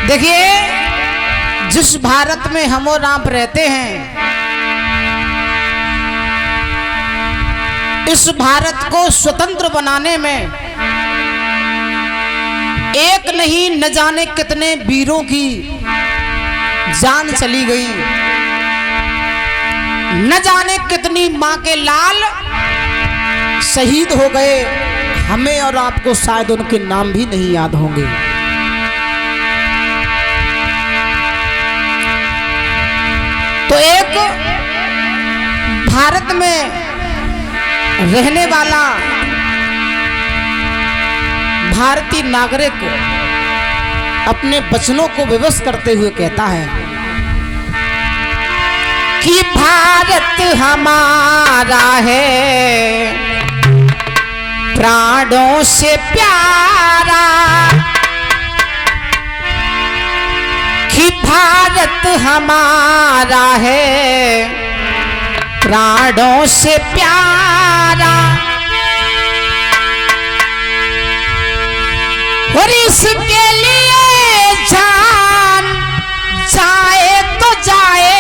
देखिए, जिस भारत में हम और आप रहते हैं, इस भारत को स्वतंत्र बनाने में एक नहीं न जाने कितने वीरों की जान चली गई, न जाने कितनी मां के लाल शहीद हो गए। हमें और आपको शायद उनके नाम भी नहीं याद होंगे। तो एक भारत में रहने वाला भारतीय नागरिक अपने वचनों को विवश करते हुए कहता है कि भारत हमारा है प्राणों से प्यारा, कि भारत हमारा है प्राणों से प्यारा, और इसके लिए जान जाए तो जाए,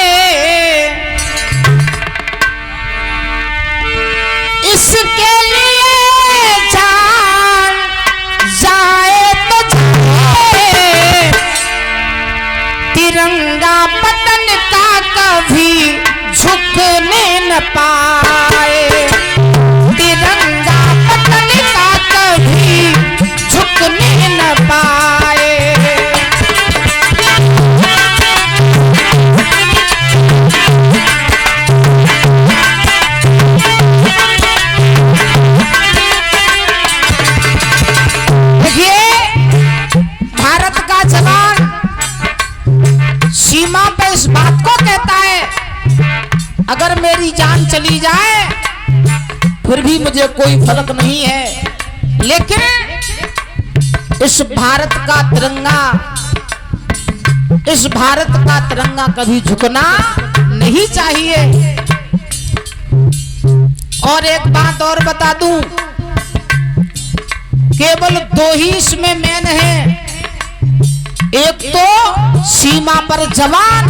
इसके लिए जान जाए तो जाए, तिरंगा पतन का कभी झुकने न पाए, तिरंगा पतन का कभी झुकने न पाए। देखिए, भारत का जवान सीमा पे इस बात को कहता है, अगर मेरी जान चली जाए फिर भी मुझे कोई फर्क नहीं है, लेकिन इस भारत का तिरंगा, इस भारत का तिरंगा कभी झुकना नहीं चाहिए। और एक बात और बता दूं, केवल दो ही इसमें मेन है, एक तो सीमा पर जवान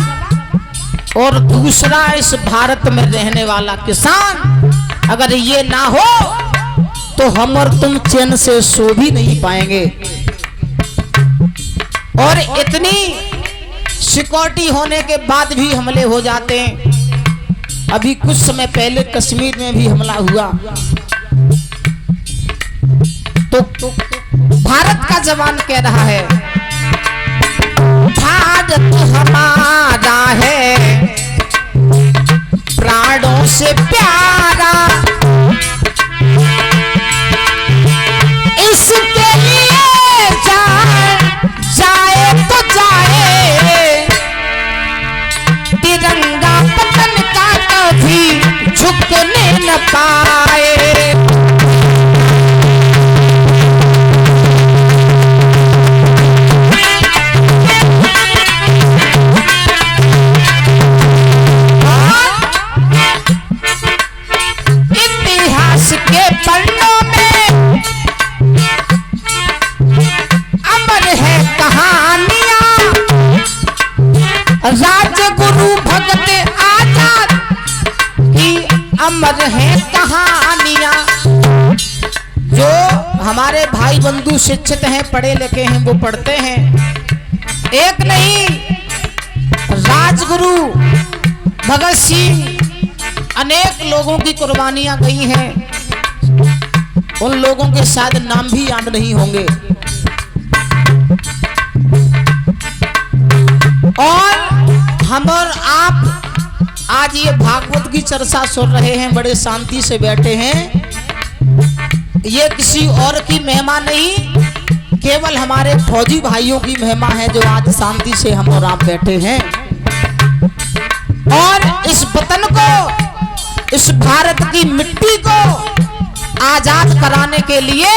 और दूसरा इस भारत में रहने वाला किसान। अगर ये ना हो तो हम और तुम चैन से सो भी नहीं पाएंगे। और इतनी सिक्योरिटी होने के बाद भी हमले हो जाते हैं। अभी कुछ समय पहले कश्मीर में भी हमला हुआ, तो भारत का जवान कह रहा है भारत हमारा है प्राणों से प्यारा, इसके लिए जाए तो जाए, तिरंगा पतन का कभी झुकने न पाए। इतिहास के पन्नों में अमर है कहानियां, राजगुरु भगत आजाद की अमर है कहानियां। जो हमारे भाई बंधु शिक्षित हैं, पढ़े लिखे हैं, वो पढ़ते हैं। एक नहीं, राजगुरु भगत सिंह, अनेक लोगों की कुर्बानियां गई हैं। उन लोगों के शायद नाम भी याद नहीं होंगे। और हम और आप आज ये भागवत की चर्चा सुन रहे हैं, बड़े शांति से बैठे हैं। ये किसी और की महिमा नहीं, केवल हमारे फौजी भाइयों की महिमा है, जो आज शांति से हम और आप बैठे हैं। और इस वतन को, इस भारत की मिट्टी को आजाद कराने के लिए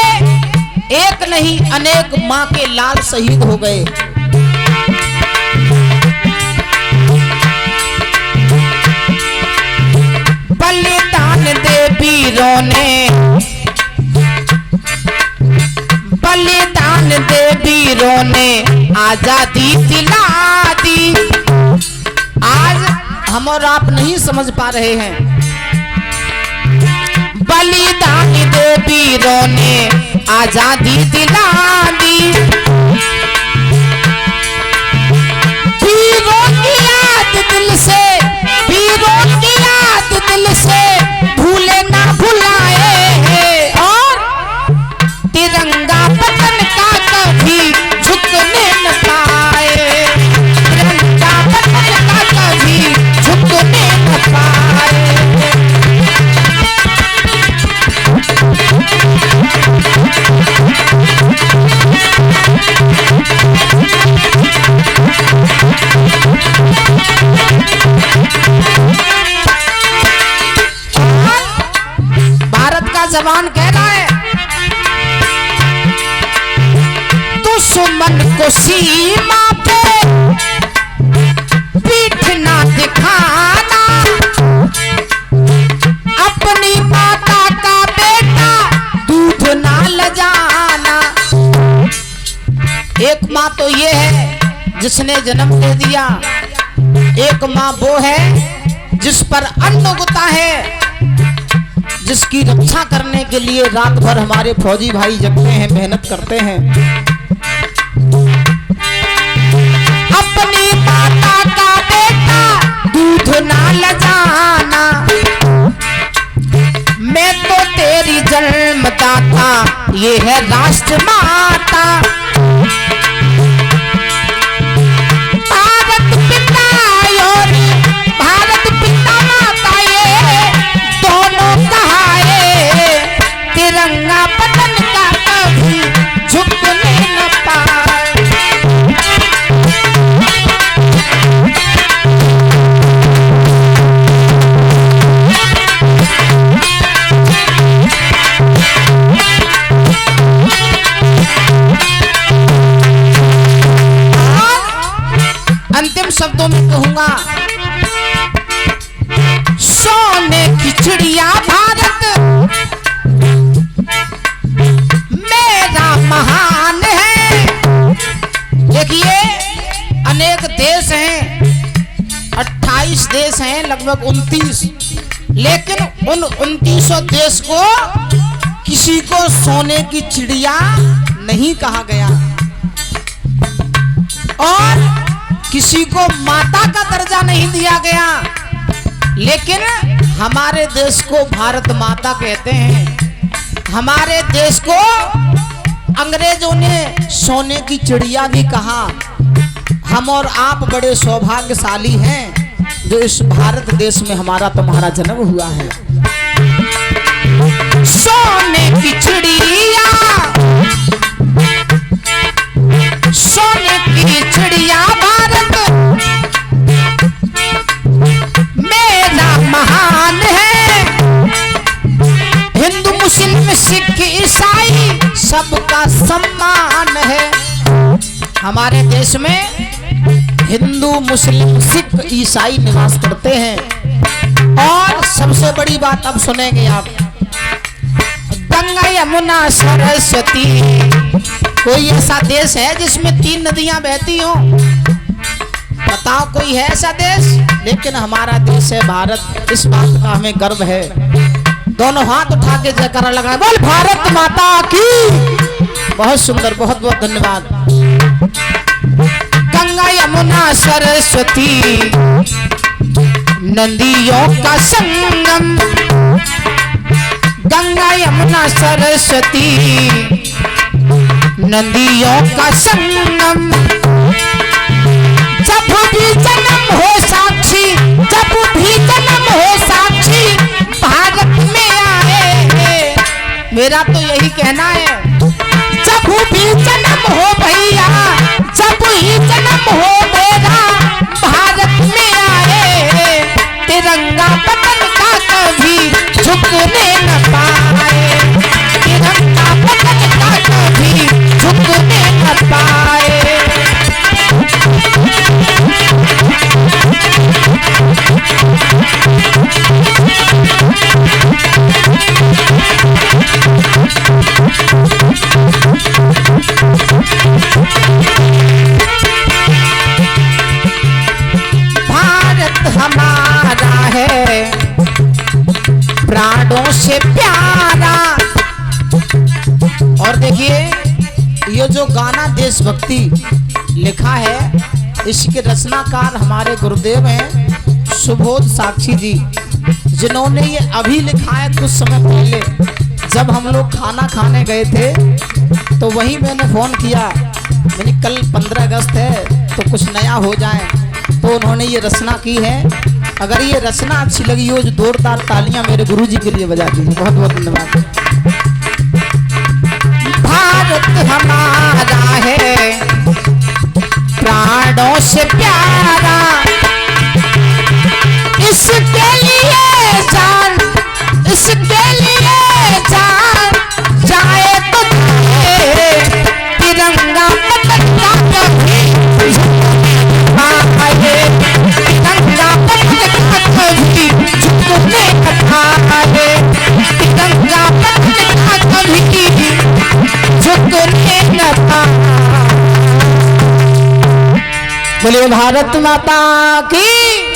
एक नहीं अनेक मां के लाल शहीद हो गए। बलिदान दे वीरों ने, बलिदान बलिदान दे वीरों ने आजादी दिला दी। आज हम और आप नहीं समझ पा रहे हैं, बलिदान दे वीरों ने आजादी दिला दी। वीरों की याद दिल से, वीरों की याद दिल से भूले ना भुलाए, और तिरंगा पतन का कभी झुकने न पाए, तिरंगा पतन का कभी झुकने न पाए। भारत का जवान कह रहा है, दुश्मन को सीमा पे पीठ ना दिखाना, अपनी माता का बेटा दूध ना लजाना। एक माँ तो ये है जिसने जन्म दे दिया, एक माँ वो है जिस पर अन्न उगता है, जिसकी रक्षा करने के लिए रात भर हमारे फौजी भाई जगते हैं, मेहनत करते हैं। अपनी माता का बेटा दूध ना लजाना, मैं तो तेरी जन्मदाता, ये है राष्ट्र माता। भारत पिता और भारत पिता माता ये दोनों कहाए, तिरंगा पतन का कभी झुकने न पाए। अंतिम शब्दों में कहूंगा, सोने की चिड़िया भारत मेरा महान है। देखिए अनेक देश हैं, 28 देश हैं, लगभग 29, लेकिन उन 29 देश को किसी को सोने की चिड़िया नहीं कहा गया, और किसी को माता का दर्जा नहीं दिया गया, लेकिन हमारे देश को भारत माता कहते हैं। हमारे देश को अंग्रेजों ने सोने की चिड़िया भी कहा। हम और आप बड़े सौभाग्यशाली हैं जो इस भारत देश में हमारा तुम्हारा जन्म हुआ है। सोने की चिड़िया, सोने की चिड़िया भारत मेरा महान है। हिंदू मुस्लिम सिख ईसाई सबका सम्मान है। हमारे देश में हिंदू मुस्लिम सिख ईसाई निवास करते हैं। और सबसे बड़ी बात अब सुनेंगे आप, गंगा यमुना सरस्वती, कोई ऐसा देश है जिसमें 3 नदियां बहती हो? बताओ कोई है ऐसा देश? लेकिन हमारा देश है भारत, इस बात का हमें गर्व है। दोनों हाथ उठा के जयकारा लगाए, बोल भारत माता की। बहुत सुंदर, बहुत बहुत धन्यवाद। गंगा यमुना सरस्वती नदियों का संगम, गंगा यमुना सरस्वती नदियों का संगम। जब भी जन्म हो साक्षी, जब भी जन्म हो साक्षी भारत में आए। मेरा तो यही कहना है, जब भी जन्म हो भैया, जब ही जन्म हो मेरा भारत में आए। तिरंगा पतन का कभी झुकने न पाए, तिरंगा पतन का कभी झुकने न पाए। से प्यारा। और देखिए ये जो गाना देशभक्ति लिखा है, इसके रचनाकार हमारे गुरुदेव हैं सुबोध साक्षी जी, जिन्होंने ये अभी लिखा है कुछ समय पहले। जब हम लोग खाना खाने गए थे तो वही मैंने फोन किया, मैंने कल 15 अगस्त है तो कुछ नया हो जाए, तो उन्होंने ये रचना की है। अगर ये रचना अच्छी लगी हो, जो जोरदार तालियां मेरे गुरुजी के लिए बजा दीजिए। बहुत बहुत धन्यवाद। भारत हमारा है प्राणों से प्यारा, इसके लिए जान, इसके लिए जान जाए तो तिरंगा पतंगा कभी आए, तिरंगा पतंगा कभी झुकने कठाए, तिरंगा पतंगा कभी झुकने कठा। बोलिए भारत माता की।